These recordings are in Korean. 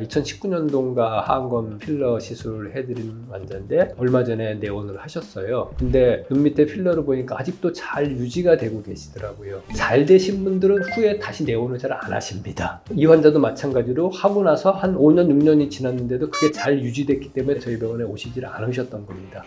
2019년도인가 하안검 필러 시술을 해드린 환자인데 얼마 전에 내원을 하셨어요. 근데 눈 밑에 필러를 보니까 아직도 잘 유지가 되고 계시더라고요. 잘 되신 분들은 후에 다시 내원을 잘 안 하십니다. 이 환자도 마찬가지로 하고 나서 한 5년, 6년이 지났는데도 그게 잘 유지됐기 때문에 저희 병원에 오시질 않으셨던 겁니다.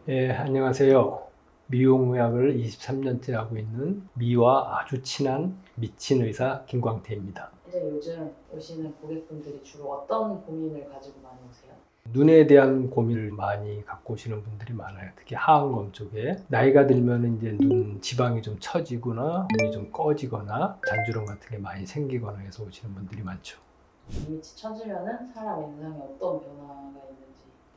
예, 안녕하세요. 미용의학을 23년째 하고 있는 미와 아주 친한 미친 의사 김광태입니다. 이제 요즘 오시는 고객분들이 주로 어떤 고민을 가지고 많이 오세요? 눈에 대한 고민을 많이 갖고 오시는 분들이 많아요. 특히 하안검 쪽에 나이가 들면 이제 눈 지방이 좀 처지거나 눈이 좀 꺼지거나 잔주름 같은 게 많이 생기거나 해서 오시는 분들이 많죠. 눈밑이 처지면은 사람 인상에 어떤 변화가 있는지.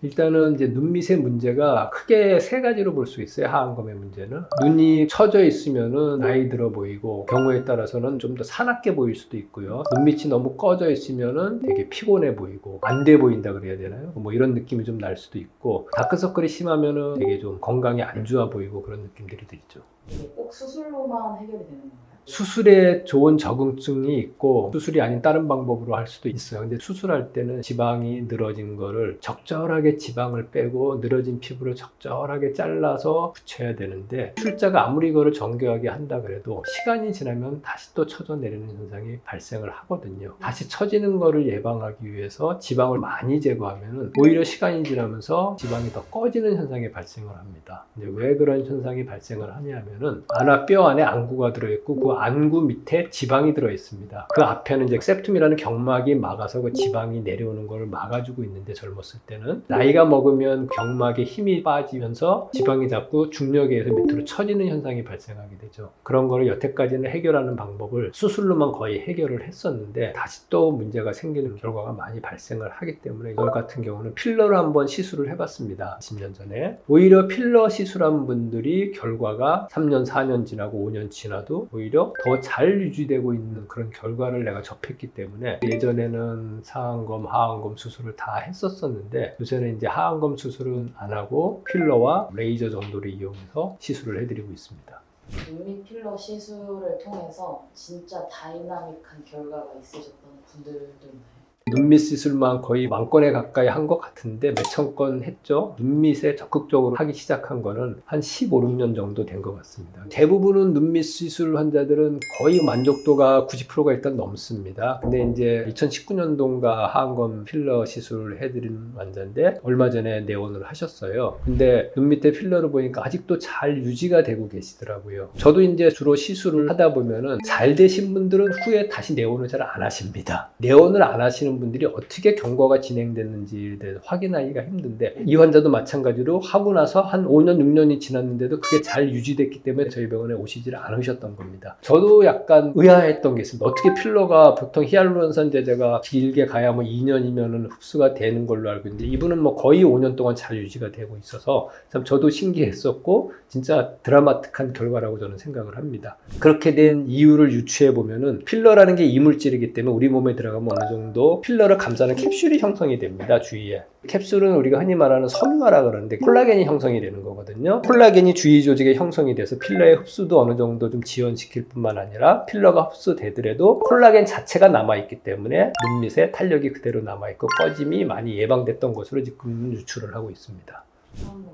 일단은 이제 눈밑의 문제가 크게 세 가지로 볼 수 있어요. 하안검의 문제는 눈이 처져 있으면은 나이 들어 보이고 경우에 따라서는 좀 더 사납게 보일 수도 있고요. 눈밑이 너무 꺼져 있으면은 되게 피곤해 보이고 안 돼 보인다 그래야 되나요? 뭐 이런 느낌이 좀 날 수도 있고 다크서클이 심하면은 되게 좀 건강이 안 좋아 보이고 그런 느낌들이 들죠. 이게 꼭 수술로만 해결이 되는 건가요? 수술에 좋은 적응증이 있고 수술이 아닌 다른 방법으로 할 수도 있어요. 근데 수술할 때는 지방이 늘어진 거를 적절하게 지방을 빼고 늘어진 피부를 적절하게 잘라서 붙여야 되는데 출자가 아무리 이거를 정교하게 한다 그래도 시간이 지나면 다시 또 처져 내리는 현상이 발생을 하거든요. 다시 처지는 거를 예방하기 위해서 지방을 많이 제거하면 오히려 시간이 지나면서 지방이 더 꺼지는 현상이 발생을 합니다. 이제 왜 그런 현상이 발생을 하냐면은 뼈 안에 안구가 들어있고 그 안구 밑에 지방이 들어 있습니다. 그 앞에는 이제 septum이라는 경막이 막아서 그 지방이 내려오는 걸 막아주고 있는데 젊었을 때는 나이가 먹으면 경막에 힘이 빠지면서 지방이 자꾸 중력에 의해서 밑으로 처지는 현상이 발생하게 되죠. 그런 거를 여태까지는 해결하는 방법을 수술로만 거의 해결을 했었는데 다시 또 문제가 생기는 결과가 많이 발생을 하기 때문에 이걸 같은 경우는 필러를 한번 시술을 해봤습니다. 10년 전에. 오히려 필러 시술한 분들이 결과가 3년, 4년 지나고 5년 지나도 오히려 더 잘 유지되고 있는 그런 결과를 내가 접했기 때문에 예전에는 상안검, 하안검 수술을 다 했었었는데 요새는 이제 하안검 수술은 안 하고 필러와 레이저 정도를 이용해서 시술을 해드리고 있습니다. 눈밑 필러 시술을 통해서 진짜 다이나믹한 결과가 있으셨던 분들도 있나요? 눈밑 시술만 거의 10,000건에 가까이 한 것 같은데 몇천 건 했죠. 눈밑에 적극적으로 하기 시작한 거는 한 15, 16년 정도 된 것 같습니다. 대부분은 눈밑 시술 환자들은 거의 만족도가 90%가 일단 넘습니다. 근데 이제 2019년도인가 하안검 필러 시술을 해드린 환자인데 얼마 전에 내원을 하셨어요. 근데 눈 밑에 필러를 보니까 아직도 잘 유지가 되고 계시더라고요. 저도 이제 주로 시술을 하다 보면은 잘 되신 분들은 후에 다시 내원을 잘 안 하십니다. 내원을 안 하시는 분들이 어떻게 경과가 진행됐는지에 대해서 확인하기가 힘든데 이 환자도 마찬가지로 하고 나서 한 5년, 6년이 지났는데도 그게 잘 유지됐기 때문에 저희 병원에 오시질 않으셨던 겁니다. 저도 약간 의아했던 게 있습니다. 어떻게 필러가 보통 히알루론산 제제가 길게 가야 뭐 2년이면은 흡수가 되는 걸로 알고 있는데 이분은 뭐 거의 5년 동안 잘 유지가 되고 있어서 참 저도 신기했었고 진짜 드라마틱한 결과라고 저는 생각을 합니다. 그렇게 된 이유를 유추해 보면은 필러라는 게 이물질이기 때문에 우리 몸에 들어가면 어느 정도 필러를 감싸는 캡슐이 형성이 됩니다. 주위에. 캡슐은 우리가 흔히 말하는 섬유화라 그러는데 콜라겐이 형성이 되는 거거든요. 콜라겐이 주위 조직에 형성이 돼서 필러의 흡수도 어느 정도 좀 지연시킬 뿐만 아니라 필러가 흡수되더라도 콜라겐 자체가 남아있기 때문에 눈밑에 탄력이 그대로 남아있고 꺼짐이 많이 예방됐던 것으로 지금 유추를 하고 있습니다.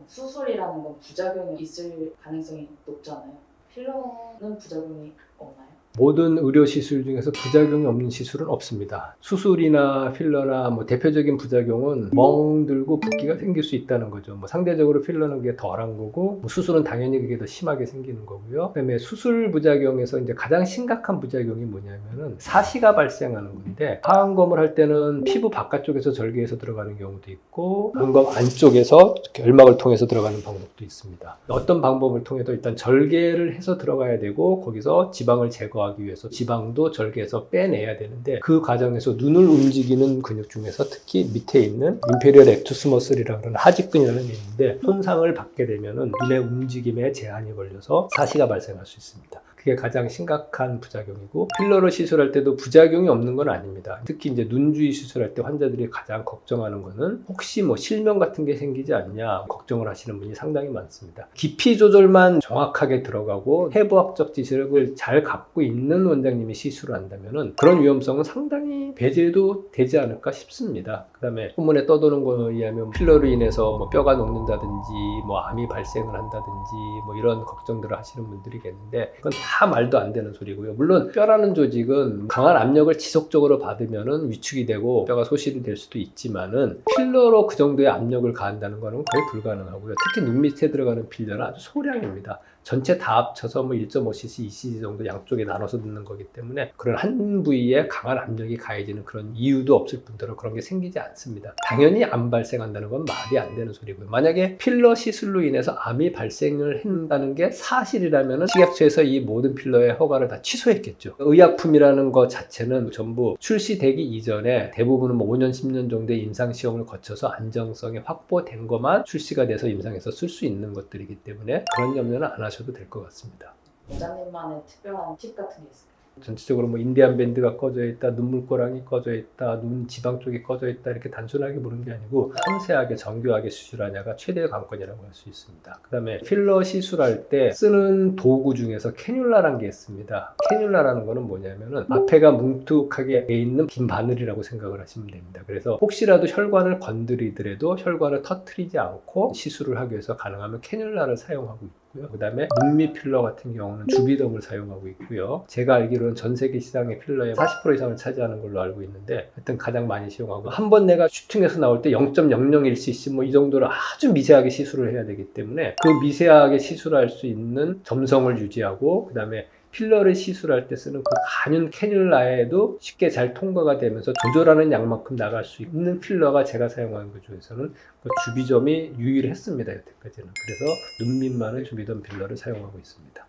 수술이라는 건 부작용이 있을 가능성이 높잖아요. 필러는 부작용이 없나요? 모든 의료 시술 중에서 부작용이 없는 시술은 없습니다. 수술이나 필러나 뭐 대표적인 부작용은 멍들고 붓기가 생길 수 있다는 거죠. 뭐 상대적으로 필러는 그게 덜한 거고 뭐 수술은 당연히 그게 더 심하게 생기는 거고요. 그다음에 수술 부작용에서 이제 가장 심각한 부작용이 뭐냐면은 사시가 발생하는 건데 하안검을 할 때는 피부 바깥쪽에서 절개해서 들어가는 경우도 있고 안검 안쪽에서 결막을 통해서 들어가는 방법도 있습니다. 어떤 방법을 통해도 일단 절개를 해서 들어가야 되고 거기서 지방을 제거하기 위해서 지방도 절개해서 빼내야 되는데 그 과정에서 눈을 움직이는 근육 중에서 특히 밑에 있는 인페리어 렉투스 머슬이라고 하는 하직근이라는 게 있는데 손상을 받게 되면은 눈의 움직임에 제한이 걸려서 사시가 발생할 수 있습니다. 그게 가장 심각한 부작용이고, 필러로 시술할 때도 부작용이 없는 건 아닙니다. 특히 이제 눈 주위 시술할 때 환자들이 가장 걱정하는 거는 혹시 뭐 실명 같은 게 생기지 않냐 걱정을 하시는 분이 상당히 많습니다. 깊이 조절만 정확하게 들어가고 해부학적 지식을 잘 갖고 있는 원장님이 시술을 한다면은 그런 위험성은 상당히 배제도 되지 않을까 싶습니다. 그 다음에 소문에 떠도는 거에 의하면 필러로 인해서 뭐 뼈가 녹는다든지 뭐 암이 발생을 한다든지 뭐 이런 걱정들을 하시는 분들이 계는데, 그건 다 말도 안 되는 소리고요. 물론 뼈라는 조직은 강한 압력을 지속적으로 받으면은 위축이 되고 뼈가 소실이 될 수도 있지만은 필러로 그 정도의 압력을 가한다는 거는 거의 불가능하고요. 특히 눈 밑에 들어가는 필러는 아주 소량입니다. 전체 다 합쳐서 뭐 1.5cc, 2cc 정도 양쪽에 나눠서 넣는 거기 때문에 그런 한 부위에 강한 압력이 가해지는 그런 이유도 없을 뿐더러 그런 게 생기지 않습니다. 당연히 암 발생한다는 건 말이 안 되는 소리고요. 만약에 필러 시술로 인해서 암이 발생을 한다는 게 사실이라면 식약처에서 이 모든 필러의 허가를 다 취소했겠죠. 의약품이라는 것 자체는 전부 출시되기 이전에 대부분은 뭐 5년, 10년 정도의 임상시험을 거쳐서 안정성이 확보된 것만 출시가 돼서 임상에서 쓸 수 있는 것들이기 때문에 그런 염려는 안 하셔도 될 것 같습니다. 원장님만의 특별한 팁 같은 게 있을까요? 전체적으로 뭐 인디안 밴드가 꺼져 있다, 눈물고랑이 꺼져 있다, 눈 지방 쪽이 꺼져 있다 이렇게 단순하게 보는 게 아니고 섬세하게 정교하게 수술하냐가 최대의 관건이라고 할 수 있습니다. 그 다음에 필러 시술할 때 쓰는 도구 중에서 캐뉼라라는 게 있습니다. 캐뉼라라는 거는 뭐냐면은 앞에가 뭉툭하게 돼 있는 긴 바늘이라고 생각을 하시면 됩니다. 그래서 혹시라도 혈관을 건드리더라도 혈관을 터뜨리지 않고 시술을 하기 위해서 가능하면 캐뉼라를 사용하고 있고, 그 다음에 눈밑 필러 같은 경우는 주비덤을 사용하고 있고요. 제가 알기로는 전 세계 시장의 필러의 40% 이상을 차지하는 걸로 알고 있는데, 하여튼 가장 많이 사용하고, 한 번 내가 슈팅에서 나올 때 0.001cc 뭐 이 정도로 아주 미세하게 시술을 해야 되기 때문에 그 미세하게 시술할 수 있는 점성을 유지하고, 그 다음에 필러를 시술할 때 쓰는 그 간윤 캐뉼라에도 쉽게 잘 통과가 되면서 조절하는 양만큼 나갈 수 있는 필러가 제가 사용하는 것 중에서는 그 주비점이 유일했습니다. 여태까지는. 그래서 눈밑만의 주비점 필러를 사용하고 있습니다.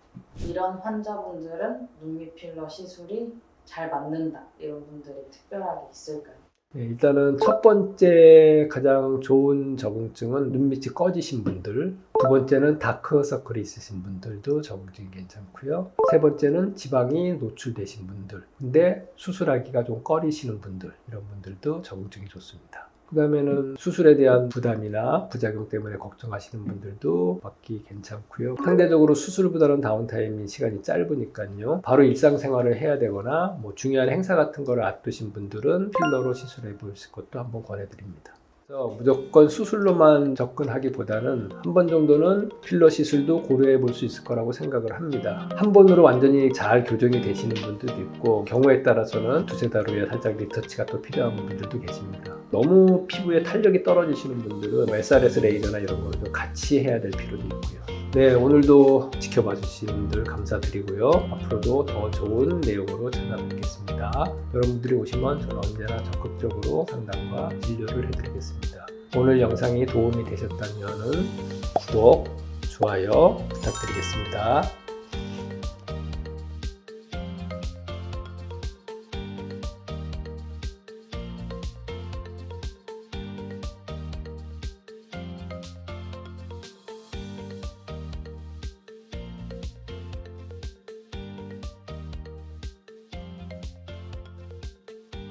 이런 환자분들은 눈밑 필러 시술이 잘 맞는다, 이런 분들이 특별하게 있을까요? 네, 일단은 첫 번째 가장 좋은 적응증은 눈밑이 꺼지신 분들, 두 번째는 다크서클이 있으신 분들도 적응증이 괜찮고요. 세 번째는 지방이 노출되신 분들, 근데 수술하기가 좀 꺼리시는 분들, 이런 분들도 적응증이 좋습니다. 그 다음에는 수술에 대한 부담이나 부작용 때문에 걱정하시는 분들도 받기 괜찮고요. 상대적으로 수술보다는 다운타임이 시간이 짧으니까요. 바로 일상생활을 해야 되거나 뭐 중요한 행사 같은 거를 앞두신 분들은 필러로 시술해 보실 것도 한번 권해드립니다. 그래서 무조건 수술로만 접근하기보다는 한 번 정도는 필러 시술도 고려해 볼 수 있을 거라고 생각을 합니다. 한 번으로 완전히 잘 교정이 되시는 분들도 있고, 경우에 따라서는 두세 달 후에 살짝 리터치가 또 필요한 분들도 계십니다. 너무 피부에 탄력이 떨어지시는 분들은 SRS 레이저나 이런 걸 좀 같이 해야 될 필요도 있고요. 네, 오늘도 지켜봐 주신 분들 감사드리고요. 앞으로도 더 좋은 내용으로 찾아뵙겠습니다. 여러분들이 오시면 저는 언제나 적극적으로 상담과 진료를 해드리겠습니다. 오늘 영상이 도움이 되셨다면 구독, 좋아요 부탁드리겠습니다.